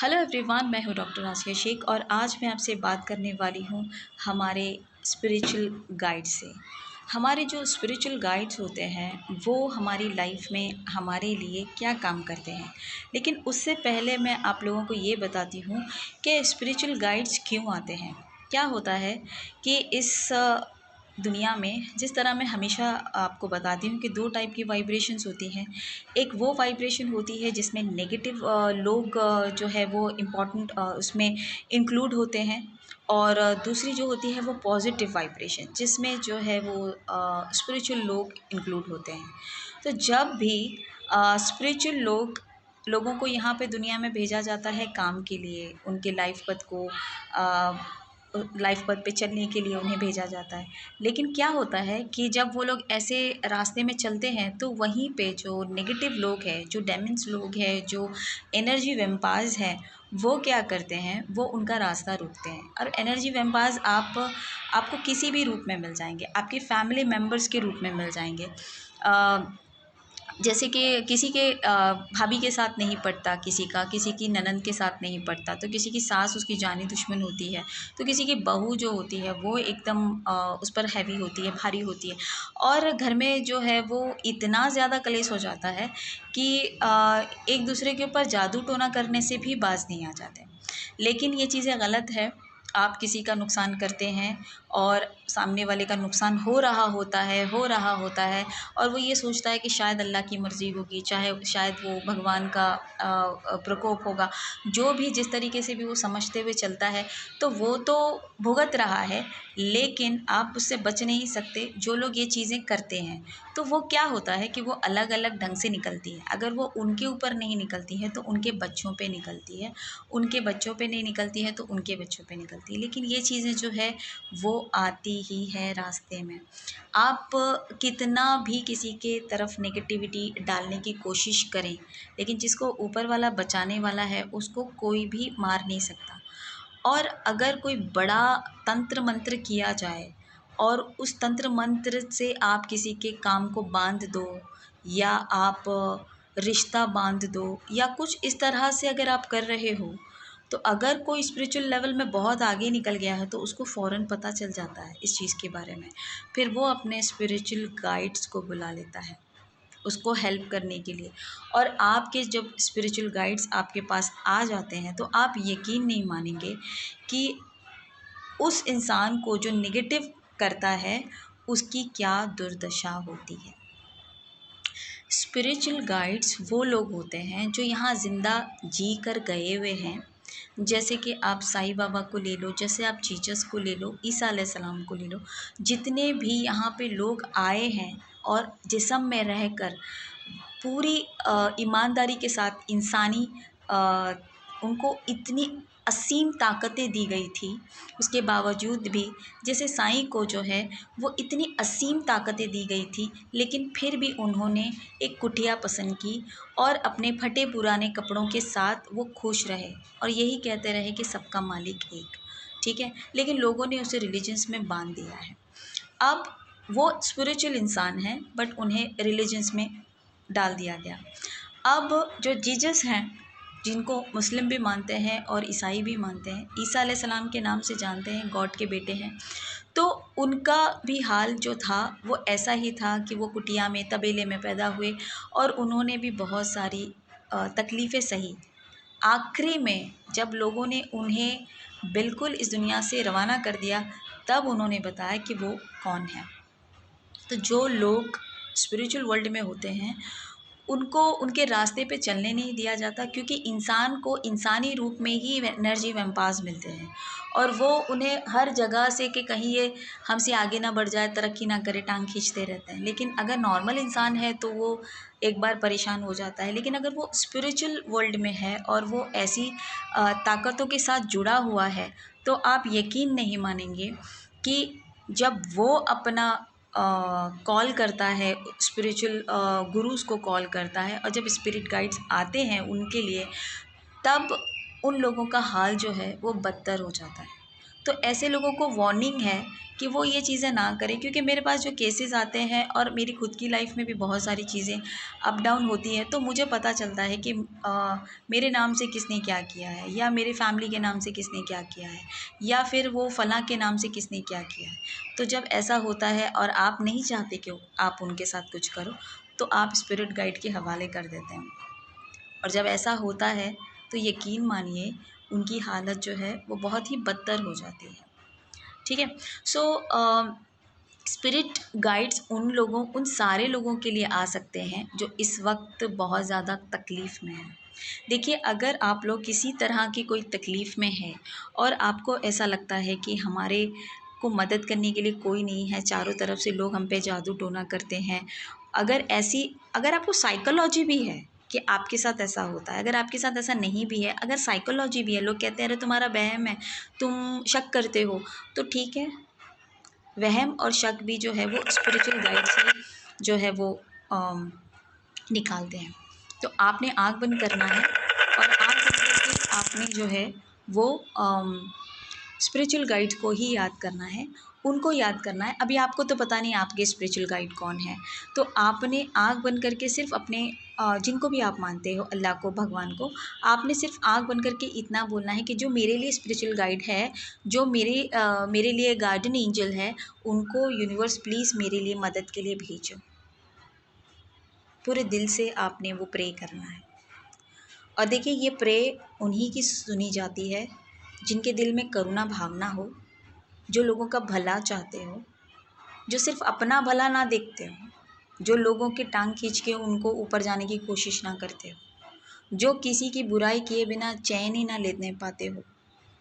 Hello everyone, मैं हूँ doctor आसिया शेख और आज मैं आपसे बात करने वाली हूँ हमारे स्पिरिचुअल गाइड से। हमारे जो स्पिरिचुअल गाइड्स होते हैं वो हमारी लाइफ में हमारे लिए क्या काम करते हैं। लेकिन उससे पहले मैं आप लोगों को ये बताती हूँ कि स्पिरिचुअल गाइड्स क्यों आते हैं। क्या होता है कि इस दुनिया में जिस तरह मैं हमेशा आपको बताती हूँ कि दो टाइप की वाइब्रेशंस होती हैं। एक वो वाइब्रेशन होती है जिसमें नेगेटिव लोग जो है वो इम्पॉर्टेंट उसमें इंक्लूड होते हैं, और दूसरी जो होती है वो पॉजिटिव वाइब्रेशन जिसमें जो है वो स्पिरिचुअल लोग इंक्लूड होते हैं। तो जब भी स्पिरिचुअल लोगों को यहाँ पे दुनिया में भेजा जाता है काम के लिए, उनके लाइफ पथ पे चलने के लिए उन्हें भेजा जाता है। लेकिन क्या होता है कि जब वो लोग ऐसे रास्ते में चलते हैं तो वहीं पे जो नेगेटिव लोग हैं, जो डेमन्स लोग हैं, जो एनर्जी वेम्पायर्स हैं, वो क्या करते हैं, वो उनका रास्ता रोकते हैं। और एनर्जी वेम्पायर्स आपको किसी भी रूप में मिल जाएंगे, आपके फैमिली मेम्बर्स के रूप में मिल जाएंगे। जैसे कि किसी के भाभी के साथ नहीं पड़ता, किसी की ननंद के साथ नहीं पड़ता, तो किसी की सास उसकी जानी दुश्मन होती है, तो किसी की बहू जो होती है वो एकदम उस पर हैवी होती है, भारी होती है। और घर में जो है वो इतना ज़्यादा कलेश हो जाता है कि एक दूसरे के ऊपर जादू टोना करने से भी बाज नहीं आ जाते। लेकिन ये चीज़ें गलत है। आप किसी का नुकसान करते हैं और सामने वाले का नुकसान हो रहा होता है और वो ये सोचता है कि शायद अल्लाह की मर्ज़ी होगी, चाहे शायद वो भगवान का प्रकोप होगा। जो भी जिस तरीके से भी वो समझते हुए चलता है, तो वो तो भुगत रहा है, लेकिन आप उससे बच नहीं सकते। जो लोग ये चीज़ें करते हैं, तो वो क्या होता है कि वो अलग अलग ढंग से निकलती है। अगर वो उनके ऊपर नहीं निकलती है तो उनके बच्चों पे निकलती है, उनके बच्चों पे नहीं निकलती है तो उनके बच्चों पे निकलती है। लेकिन ये चीज़ें जो है वो आती ही है रास्ते में। आप कितना भी किसी के तरफ नेगेटिविटी डालने की कोशिश करें, लेकिन जिसको ऊपर वाला बचाने वाला है उसको कोई भी मार नहीं सकता। और अगर कोई बड़ा तंत्र मंत्र किया जाए और उस तंत्र मंत्र से आप किसी के काम को बांध दो, या आप रिश्ता बांध दो, या कुछ इस तरह से अगर आप कर रहे हो, तो अगर कोई स्पिरिचुअल लेवल में बहुत आगे निकल गया है तो उसको फ़ौरन पता चल जाता है इस चीज़ के बारे में। फिर वो अपने स्पिरिचुअल गाइड्स को बुला लेता है उसको हेल्प करने के लिए। और आपके जब स्पिरिचुअल गाइड्स आपके पास आ जाते हैं तो आप यकीन नहीं मानेंगे कि उस इंसान को जो नेगेटिव करता है उसकी क्या दुर्दशा होती है। स्पिरिचुअल गाइड्स वो लोग होते हैं जो यहाँ ज़िंदा जी कर गए हुए हैं। जैसे कि आप साईं बाबा को ले लो, जैसे आप जीसस को ले लो, ईसा अलैहिस्सलाम को ले लो। जितने भी यहाँ पे लोग आए हैं और जिस्म में रहकर पूरी ईमानदारी के साथ इंसानी अ, उनको इतनी असीम ताकतें दी गई थी, उसके बावजूद भी जैसे साईं को जो है वो इतनी असीम ताकतें दी गई थी, लेकिन फिर भी उन्होंने एक कुटिया पसंद की और अपने फटे पुराने कपड़ों के साथ वो खुश रहे और यही कहते रहे कि सबका मालिक एक। ठीक है, लेकिन लोगों ने उसे रिलीजन्स में बांध दिया है। अब वो स्पिरिचुअल इंसान हैं बट उन्हें रिलीजन्स में डाल दिया गया। अब जो जीसस हैं, जिनको मुस्लिम भी मानते हैं और ईसाई भी मानते हैं, ईसा अलैहिस्सलाम के नाम से जानते हैं, गॉड के बेटे हैं, तो उनका भी हाल जो था वो ऐसा ही था कि वो कुटिया में तबेले में पैदा हुए और उन्होंने भी बहुत सारी तकलीफ़ें सही। आखिरी में जब लोगों ने उन्हें बिल्कुल इस दुनिया से रवाना कर दिया, तब उन्होंने बताया कि वो कौन है। तो जो लोग स्पिरिचुअल वर्ल्ड में होते हैं उनको उनके रास्ते पे चलने नहीं दिया जाता, क्योंकि इंसान को इंसानी रूप में ही एनर्जी वैम्पायर्स मिलते हैं और वो उन्हें हर जगह से कि कहीं ये हमसे आगे ना बढ़ जाए, तरक्की ना करे, टांग खींचते रहते हैं। लेकिन अगर नॉर्मल इंसान है तो वो एक बार परेशान हो जाता है, लेकिन अगर वो स्पिरिचुअल वर्ल्ड में है और वो ऐसी ताकतों के साथ जुड़ा हुआ है, तो आप यकीन नहीं मानेंगे कि जब वो अपना कॉल करता है, स्पिरिचुअल गुरुज़ को कॉल करता है, और जब स्पिरिट गाइड्स आते हैं उनके लिए, तब उन लोगों का हाल जो है वो बदतर हो जाता है। तो ऐसे लोगों को वार्निंग है कि वो ये चीज़ें ना करें, क्योंकि मेरे पास जो केसेस आते हैं और मेरी खुद की लाइफ में भी बहुत सारी चीज़ें अप डाउन होती हैं, तो मुझे पता चलता है कि मेरे नाम से किसने क्या किया है, या मेरे फैमिली के नाम से किसने क्या किया है, या फिर वो फलां के नाम से किसने क्या किया है। तो जब ऐसा होता है और आप नहीं चाहते कि आप उनके साथ कुछ करो, तो आप स्पिरिट गाइड के हवाले कर देते हैं। और जब ऐसा होता है तो यकीन मानिए उनकी हालत जो है वो बहुत ही बदतर हो जाती है। ठीक है। सो स्पिरिट गाइड्स उन सारे लोगों के लिए आ सकते हैं जो इस वक्त बहुत ज़्यादा तकलीफ़ में हैं। देखिए, अगर आप लोग किसी तरह की कोई तकलीफ़ में हैं और आपको ऐसा लगता है कि हमारे को मदद करने के लिए कोई नहीं है, चारों तरफ से लोग हम पे जादू टोना करते हैं, अगर आपको साइकोलॉजी भी है कि आपके साथ ऐसा होता है, अगर आपके साथ ऐसा नहीं भी है, अगर साइकोलॉजी भी है, लोग कहते हैं अरे तुम्हारा वहम है, तुम शक करते हो, तो ठीक है। वहम और शक भी जो है वो स्पिरिचुअल गाइड से जो है वो निकालते हैं। तो आपने आँख बंद करना है और आँख बंद करके आपने जो है वो स्पिरिचुअल गाइड को ही याद करना है, उनको याद करना है। अभी आपको तो पता नहीं आपके स्पिरिचुअल गाइड कौन है, तो आपने आँख बंद करके सिर्फ अपने जिनको भी आप मानते हो, अल्लाह को, भगवान को, आपने सिर्फ आँख बंद करके इतना बोलना है कि जो मेरे लिए स्पिरिचुअल गाइड है, जो मेरे लिए गार्डियन एंजल है, उनको यूनिवर्स प्लीज़ मेरे लिए मदद के लिए भेजो। पूरे दिल से आपने वो प्रे करना है। और देखिए, ये प्रे उन्हीं की सुनी जाती है जिनके दिल में करुणा भावना हो, जो लोगों का भला चाहते हो, जो सिर्फ अपना भला ना देखते हो, जो लोगों की टांग खींच के उनको ऊपर जाने की कोशिश ना करते हो, जो किसी की बुराई किए बिना चैन ही ना लेने पाते हो,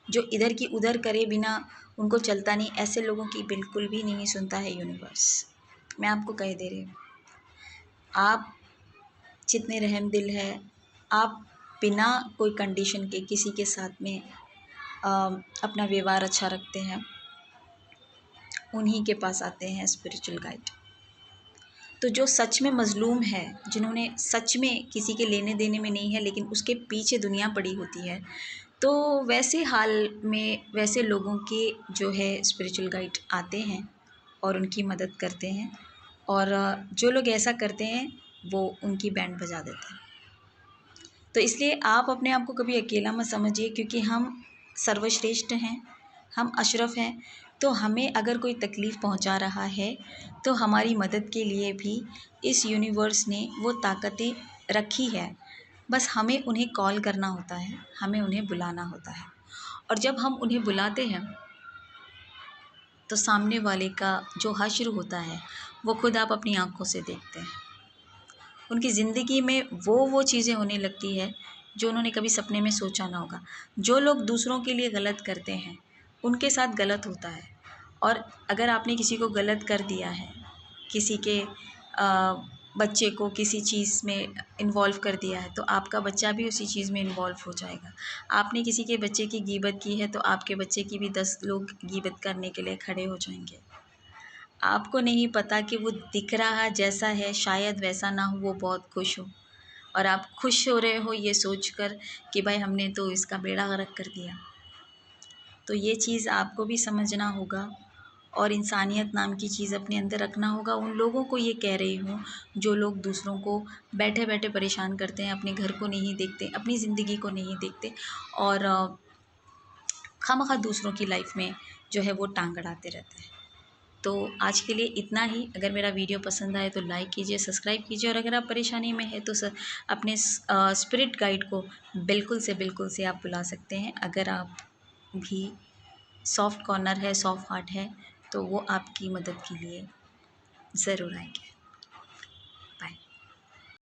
जो इधर की उधर करे बिना उनको चलता नहीं, ऐसे लोगों की बिल्कुल भी नहीं सुनता है यूनिवर्स। मैं आपको कह दे रही हूँ, आप जितने रहम दिल है, आप बिना कोई कंडीशन के किसी के साथ में अपना व्यवहार अच्छा रखते हैं, उन्हीं के पास आते हैं स्पिरिचुअल गाइड। तो जो सच में मज़लूम है, जिन्होंने सच में किसी के लेने देने में नहीं है लेकिन उसके पीछे दुनिया पड़ी होती है, तो वैसे हाल में वैसे लोगों के जो है स्पिरिचुअल गाइड आते हैं और उनकी मदद करते हैं। और जो लोग ऐसा करते हैं वो उनकी बैंड बजा देते हैं। तो इसलिए आप अपने आप को कभी अकेला मत समझिए, क्योंकि हम सर्वश्रेष्ठ हैं, हम अशरफ हैं। तो हमें अगर कोई तकलीफ़ पहुंचा रहा है तो हमारी मदद के लिए भी इस यूनिवर्स ने वो ताकतें रखी है। बस हमें उन्हें कॉल करना होता है, हमें उन्हें बुलाना होता है। और जब हम उन्हें बुलाते हैं तो सामने वाले का जो हश्र होता है वो खुद आप अपनी आँखों से देखते हैं। उनकी ज़िंदगी में वो चीज़ें होने लगती है जो उन्होंने कभी सपने में सोचा ना होगा। जो लोग दूसरों के लिए गलत करते हैं उनके साथ गलत होता है। और अगर आपने किसी को गलत कर दिया है, किसी के बच्चे को किसी चीज़ में इन्वॉल्व कर दिया है, तो आपका बच्चा भी उसी चीज़ में इन्वॉल्व हो जाएगा। आपने किसी के बच्चे की गीबत की है तो आपके बच्चे की भी 10 लोग गीबत करने के लिए खड़े हो जाएंगे। आपको नहीं पता कि वो दिख रहा जैसा है शायद वैसा ना हो, वो बहुत खुश हो, और आप खुश हो रहे हो ये सोचकर कि भाई हमने तो इसका बेड़ा गर्क कर दिया। तो ये चीज़ आपको भी समझना होगा और इंसानियत नाम की चीज़ अपने अंदर रखना होगा। उन लोगों को ये कह रही हूँ जो लोग दूसरों को बैठे बैठे परेशान करते हैं, अपने घर को नहीं देखते, अपनी ज़िंदगी को नहीं देखते, और खामखा दूसरों की लाइफ में जो है वो टांग अड़ाते रहते हैं। तो आज के लिए इतना ही। अगर मेरा वीडियो पसंद आए तो लाइक कीजिए, सब्सक्राइब कीजिए, और अगर आप परेशानी में है तो अपने स्पिरिट गाइड को बिल्कुल से आप बुला सकते हैं। अगर आप भी सॉफ्ट कॉर्नर है, सॉफ्ट हार्ट है, तो वो आपकी मदद के लिए ज़रूर आएंगे।